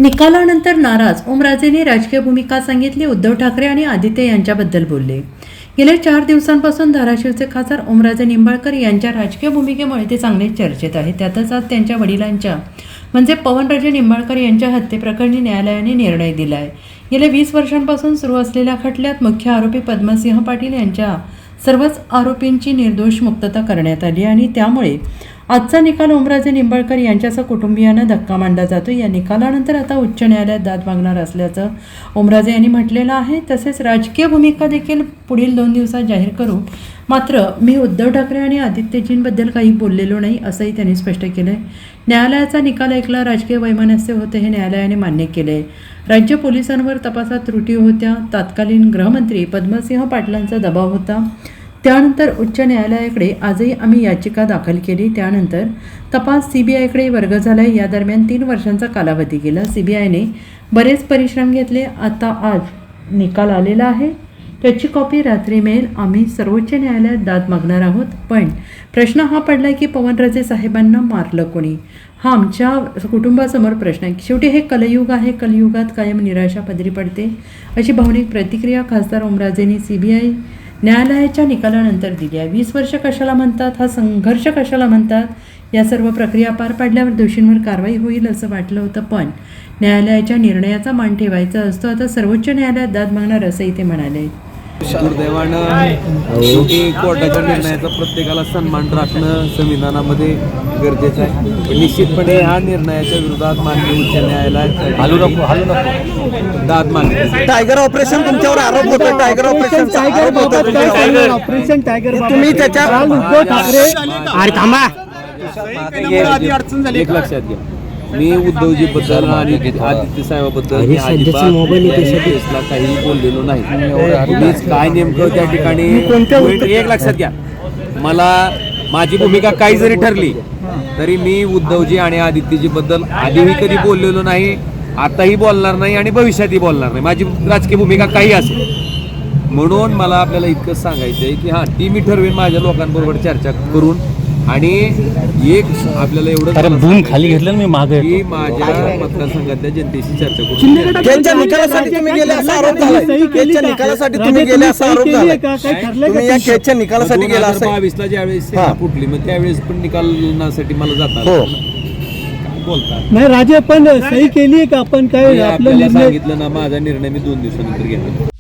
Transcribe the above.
निकालानंतर नाराज ओमराजेंनी राजकीय भूमिका सांगितली। उद्धव ठाकरे आणि आदित्य यांच्याबद्दल बोलले। गेल्या 4 दिवसांपासून धाराशिवचे खासदार ओमराजे निंबाळकर यांच्या राजकीय भूमिकेमुळे ते चांगले चर्चेत आहेत। त्यातच आज त्यांच्या वडिलांच्या म्हणजे पवनराजे निंबाळकर यांच्या हत्येप्रकरणी न्यायालयाने निर्णय दिला आहे। गेल्या 20 वर्षांपासून सुरू असलेल्या खटल्यात मुख्य आरोपी पद्मसिंह पाटील यांच्या सर्वच आरोपींची निर्दोष मुक्तता करण्यात आली आणि त्यामुळे आजचा निकाल ओमराजे निंबाळकर यांच्यासह कुटुंबियांना धक्का मानला जातो। या निकालानंतर आता उच्च न्यायालयात दाद मागणार असल्याचं ओमराजे यांनी म्हटलेलं आहे। तसेच राजकीय भूमिका देखील पुढील 2 दिवसात जाहीर करू। मात्र मी उद्धव ठाकरे आणि आदित्यजींबद्दल काही बोललेलो नाही असंही त्यांनी स्पष्ट केलंय। न्यायालयाचा निकाल ऐकला राजकीय वैमनस्य होते हे न्यायालयाने मान्य केले। राज्य पोलिसांवर तपासात त्रुटी होत्या। तत्कालीन गृहमंत्री पद्मसिंह पाटलांचा दबाव होता। त्यानंतर उच्च न्यायालयाकडे आजही आम्ही याचिका दाखल केली। त्यानंतर तपास सीबीआयकडे वर्ग झाला। या दरम्यान 3 वर्षांचा कालावधी गेला। सीबीआयने बरेच परिश्रम घेतले। आता आज निकाल आलेला आहे, त्याची कॉपी रात्री मिळेल। आम्ही सर्वोच्च न्यायालयात दाद मागणार आहोत। पण प्रश्न हा पडला की पवनराजे साहेबांना मारलं कोणी, हा आमच्या कुटुंबासमोर प्रश्न आहे। शेवटी हे कलयुग आहे, कलयुगात कायम निराशा पदरी पडते अशी भावनिक प्रतिक्रिया खासदार ओमराजेंनी सीबीआय न्यायालयाच्या निकालानंतर दिली आहे। 20 वर्ष कशाला म्हणतात, हा संघर्ष कशाला म्हणतात, या सर्व प्रक्रिया पार पाडल्यावर दोषींवर कारवाई होईल असं वाटलं होतं, पण न्यायालयाच्या निर्णयाचा मान ठेवायचा असतो। आता सर्वोच्च न्यायालयात दाद मागणार असंही ते म्हणाले। दुर्दैवानं शेवटी कोर्टाच्या निर्णयाचा प्रत्येकाला सन्मान राखणं संविधानामध्ये गरजेचं आहे। पण निश्चितपणे ह्या निर्णयाच्या विरोधात माननीय उच्च न्यायालयात हालू नको दाद मागते। टायगर ऑपरेशन तुमच्यावर आरोप होतो। टायगर ऑपरेशन तुम्ही त्याच्या उद्धव ठाकरे एक लक्षात घ्या, मी उद्धवजीबद्दल आणि आदित्य साहेबाबद्दल केसला काही बोललेलो नाही। तुम्हीच काय नेमकं त्या ठिकाणी एक लक्षात घ्या, मला माझी भूमिका काही जरी ठरली तरी मी उद्धवजी आणि आदित्यजीबद्दल आधीही कधी बोललेलो नाही, आताही बोलणार नाही आणि भविष्यातही बोलणार नाही। माझी राजकीय भूमिका काही असेल, म्हणून मला आपल्याला इतकंच सांगायचं आहे की हां, ती मी ठरवेन माझ्या लोकांबरोबर चर्चा करून। आणि एक आपल्याला एवढं बूम खाली घेतलं मी मागे की माझ्या मतदारसंघातल्या जनतेशी चर्चा करून केसच्या निकालासाठी तुम्ही गेले असा आरोप झालाय। केसच्या निकालासाठी तुम्ही गेले असा आरोप झालाय। तुम्ही या केसच्या निकालासाठी गेला असं 2022ला ज्यावेळेस फुटली, मग त्यावेळेस पण निकालासाठी मला जातात बोलतात नाही राजे, पण सही केली का आपण? काय आपल्याला सांगितलं ना, माझा निर्णय मी 2 दिवसानंतर घेणार।